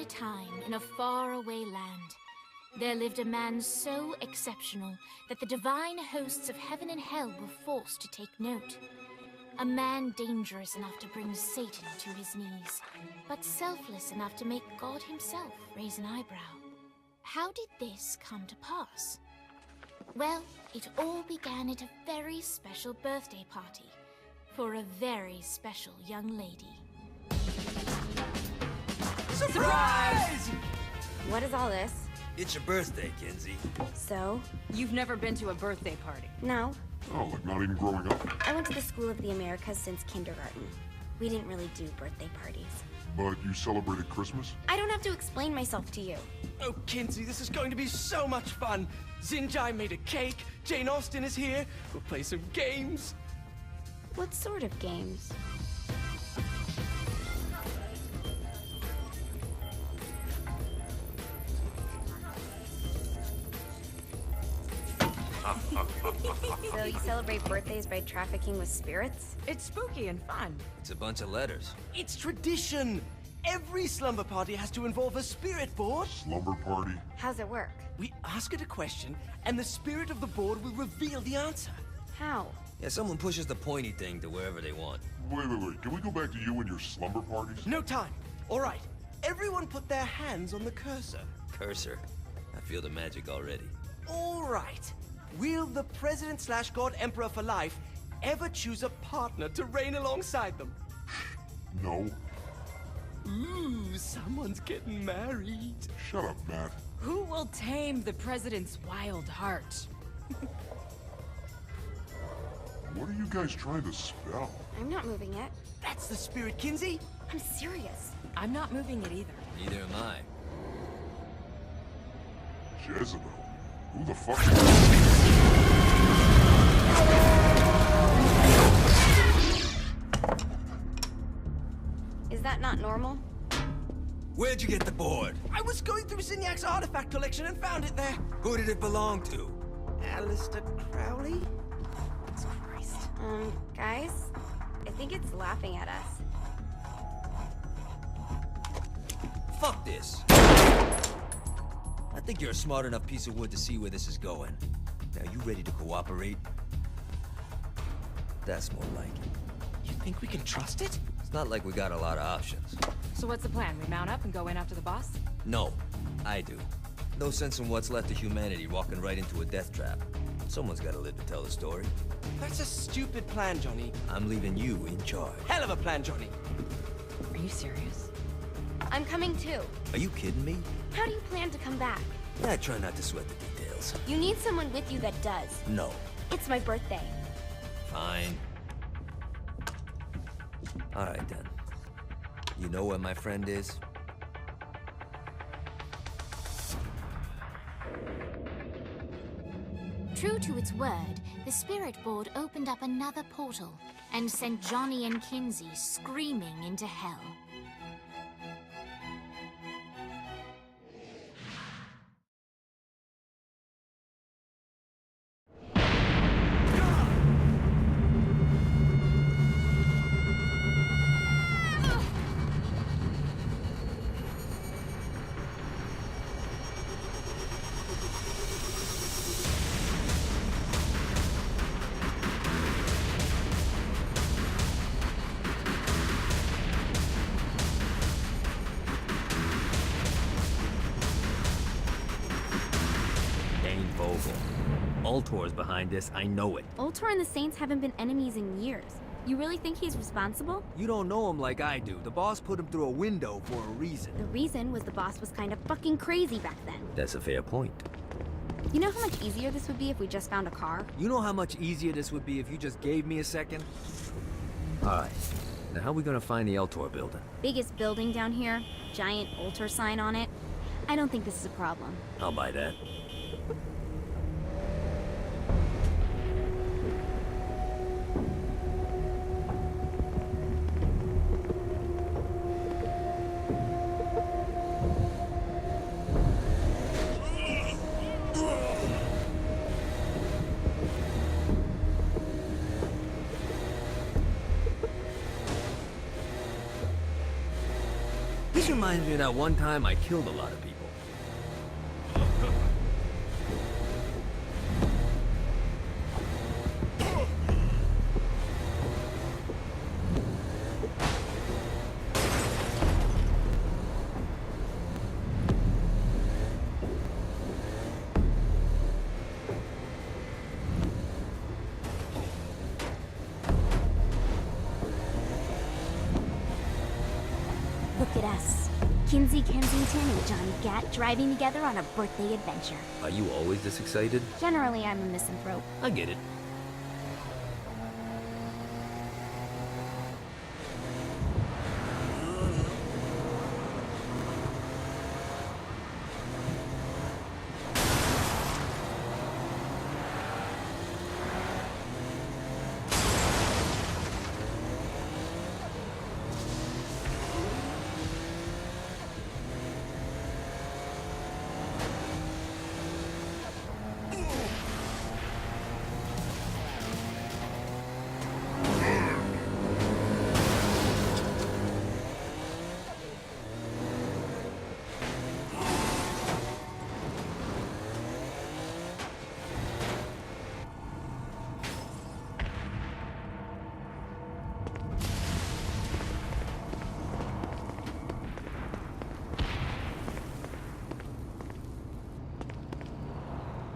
a time, in a faraway land, there lived a man so exceptional that the divine hosts of heaven and hell were forced to take note. A man dangerous enough to bring Satan to his knees, but selfless enough to make God himself raise an eyebrow. How did this come to pass? Well, it all began at a very special birthday party for a very special young lady. Surprise! What is all this? It's your birthday, Kinsey. So? You've never been to a birthday party? No. Oh, like not even growing up? I went to the School of the Americas since kindergarten. We didn't really do birthday parties. But you celebrated Christmas? I don't have to explain myself to you. Oh, Kinsey, this is going to be so much fun. Zinjai made a cake, Jane Austen is here, we'll play some games. What sort of games? So you celebrate birthdays by trafficking with spirits? It's spooky and fun. It's a bunch of letters. It's tradition. Every slumber party has to involve a spirit board. Slumber party? How's it work? We ask it a question, and the spirit of the board will reveal the answer. How? Yeah, someone pushes the pointy thing to wherever they want. Wait. Can we go back to you and your slumber parties? No time. All right. Everyone put their hands on the cursor. Cursor. I feel the magic already. All right. Will the President/God Emperor for life ever choose a partner to reign alongside them? No. Ooh, someone's getting married. Shut up, Matt. Who will tame the president's wild heart? What are you guys trying to spell? I'm not moving it. That's the spirit, Kinsey. I'm serious. I'm not moving it either. Neither am I. Jezebel. Who the fuck? Is that not normal? Where'd you get the board? I was going through Zignac's artifact collection and found it there. Who did it belong to? Alistair Crowley? Christ. Guys? I think it's laughing at us. Fuck this. I think you're a smart enough piece of wood to see where this is going. Now, you ready to cooperate? That's more like it. You think we can trust it? It's not like we got a lot of options. So what's the plan? We mount up and go in after the boss? No, I do. No sense in what's left of humanity walking right into a death trap. Someone's gotta live to tell the story. That's a stupid plan, Johnny. I'm leaving you in charge. Hell of a plan, Johnny. Are you serious? I'm coming too. Are you kidding me? How do you plan to come back? I try not to sweat the details. You need someone with you that does. No. It's my birthday. Fine. Alright then. You know where my friend is? True to its word, the spirit board opened up another portal and sent Johnny and Kinsey screaming into hell. Ultor's behind this, I know it. Ultor and the Saints haven't been enemies in years. You really think he's responsible? You don't know him like I do. The boss put him through a window for a reason. The reason was the boss was kind of fucking crazy back then. That's a fair point. You know how much easier this would be if we just found a car? You know how much easier this would be if you just gave me a second? Alright. Now how are we gonna find the Ultor building? Biggest building down here, giant Ultor sign on it. I don't think this is a problem. I'll buy that. Reminds me of that one time I killed a lot of people. Look at us. Kinsey Kensington and Johnny Gat driving together on a birthday adventure. Are you always this excited? Generally, I'm a misanthrope. I get it.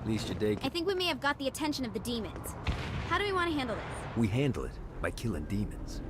At least your day. I think we may have got the attention of the demons. How do we want to handle this? We handle it by killing demons.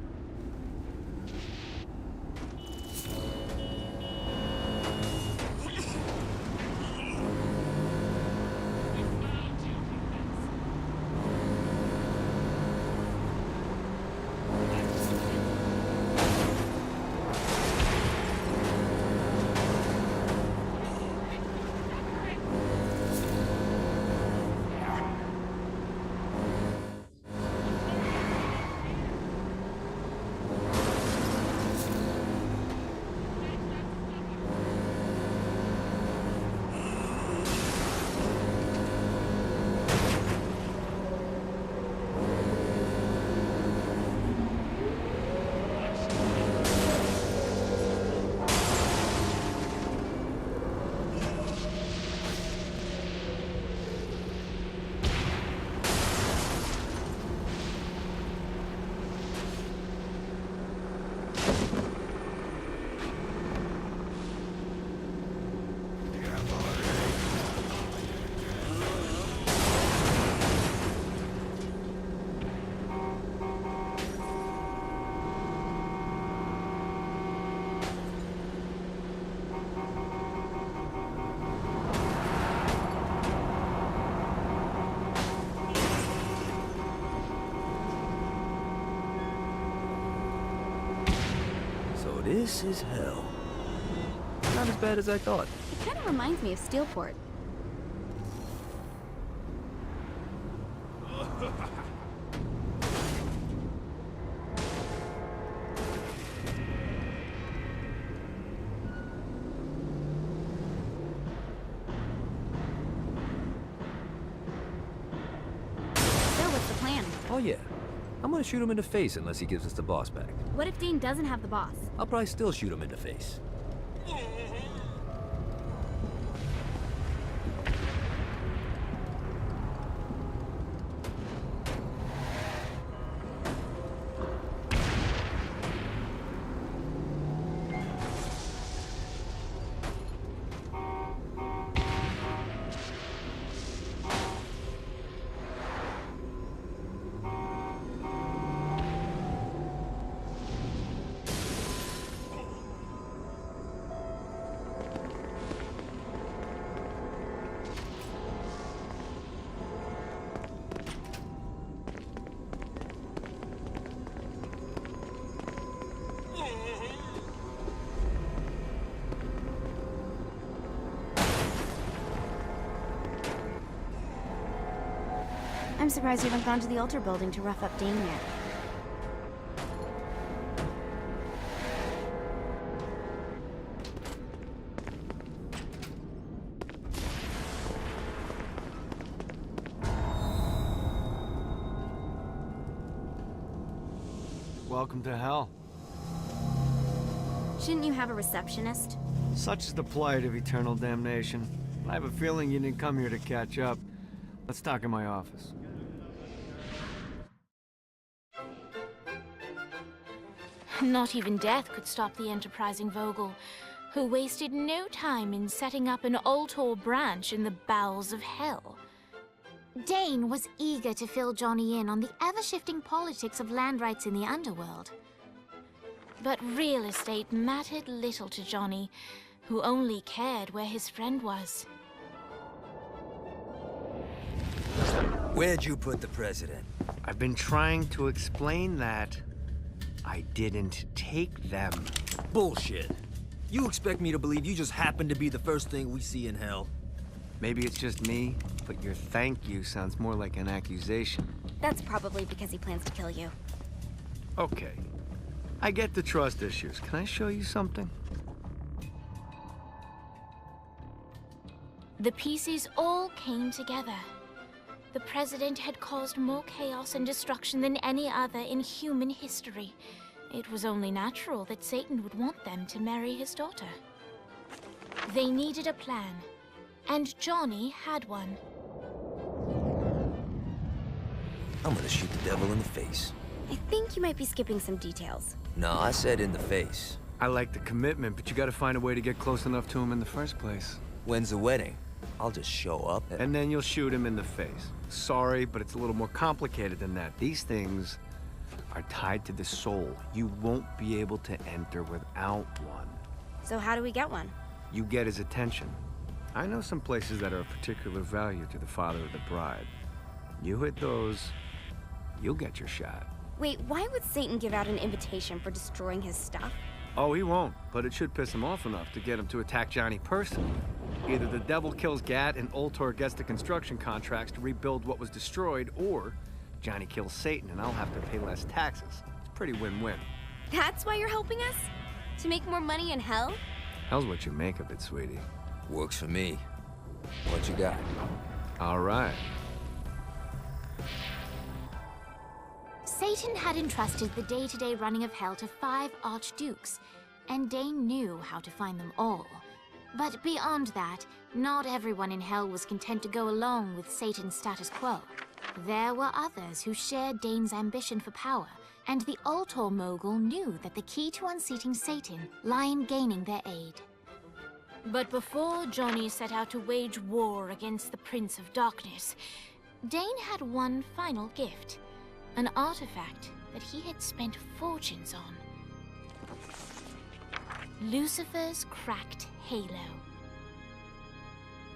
This is hell. Not as bad as I thought. It kind of reminds me of Steelport. So what's the plan? Oh yeah. I'm gonna shoot him in the face unless he gives us the boss back. What if Dane doesn't have the boss? I'll probably still shoot him in the face. I'm surprised you haven't gone to the altar building to rough up Dane yet. Welcome to hell. Shouldn't you have a receptionist? Such is the plight of eternal damnation. I have a feeling you didn't come here to catch up. Let's talk in my office. Not even death could stop the enterprising Vogel, who wasted no time in setting up an Ultor branch in the bowels of hell. Dane was eager to fill Johnny in on the ever-shifting politics of land rights in the underworld. But real estate mattered little to Johnny, who only cared where his friend was. Where'd you put the president? I've been trying to explain that. I didn't take them. Bullshit. You expect me to believe you just happened to be the first thing we see in hell? Maybe it's just me, but your thank you sounds more like an accusation. That's probably because he plans to kill you. Okay. I get the trust issues. Can I show you something? The pieces all came together. The president had caused more chaos and destruction than any other in human history. It was only natural that Satan would want them to marry his daughter. They needed a plan, and Johnny had one. I'm gonna shoot the devil in the face. I think you might be skipping some details. No, I said in the face. I like the commitment, but you gotta find a way to get close enough to him in the first place. When's the wedding? I'll just show up. And then you'll shoot him in the face. Sorry, but it's a little more complicated than that. These things are tied to the soul. You won't be able to enter without one. So how do we get one? You get his attention. I know some places that are of particular value to the father of the bride. You hit those, you'll get your shot. Wait, why would Satan give out an invitation for destroying his stuff? Oh, he won't, but it should piss him off enough to get him to attack Johnny personally. Either the devil kills Gat and Ultor gets the construction contracts to rebuild what was destroyed, or Johnny kills Satan and I'll have to pay less taxes. It's pretty win-win. That's why you're helping us? To make more money in hell? Hell's what you make of it, sweetie. Works for me. What you got? All right. Satan had entrusted the day-to-day running of hell to 5 archdukes, and Dane knew how to find them all. But beyond that, not everyone in hell was content to go along with Satan's status quo. There were others who shared Dane's ambition for power, and the Ultor mogul knew that the key to unseating Satan lay in gaining their aid. But before Johnny set out to wage war against the Prince of Darkness, Dane had one final gift. An artifact that he had spent fortunes on. Lucifer's cracked halo.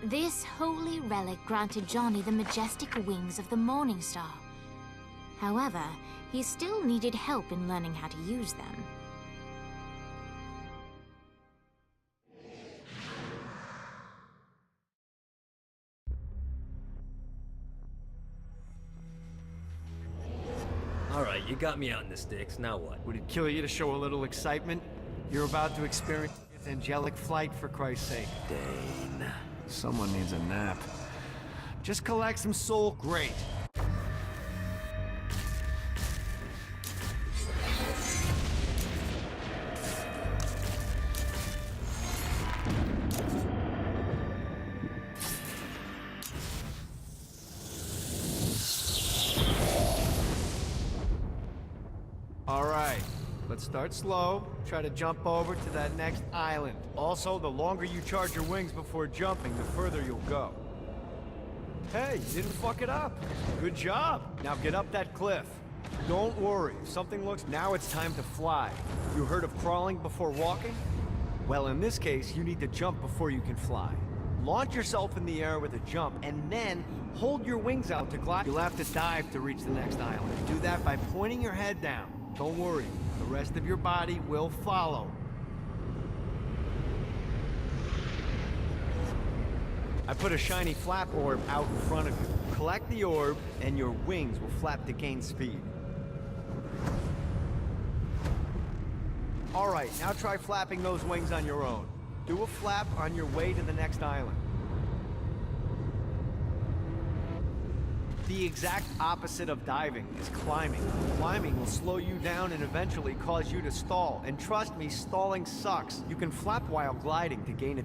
This holy relic granted Johnny the majestic wings of the Morning Star. However, he still needed help in learning how to use them. Alright, you got me out in the sticks, now what? Would it kill you to show a little excitement? You're about to experience its angelic flight, for Christ's sake. Dane. Someone needs a nap. Just collect some soul, great. All right, let's start slow. Try to jump over to that next island. Also, the longer you charge your wings before jumping, the further you'll go. Hey, you didn't fuck it up. Good job. Now get up that cliff. Don't worry, if something looks... Now it's time to fly. You heard of crawling before walking? Well, in this case, you need to jump before you can fly. Launch yourself in the air with a jump, and then hold your wings out to glide. You'll have to dive to reach the next island. Do that by pointing your head down. Don't worry, the rest of your body will follow. I put a shiny flap orb out in front of you. Collect the orb, and your wings will flap to gain speed. All right, now try flapping those wings on your own. Do a flap on your way to the next island. The exact opposite of diving is climbing. Climbing will slow you down and eventually cause you to stall. And trust me, stalling sucks. You can flap while gliding to gain a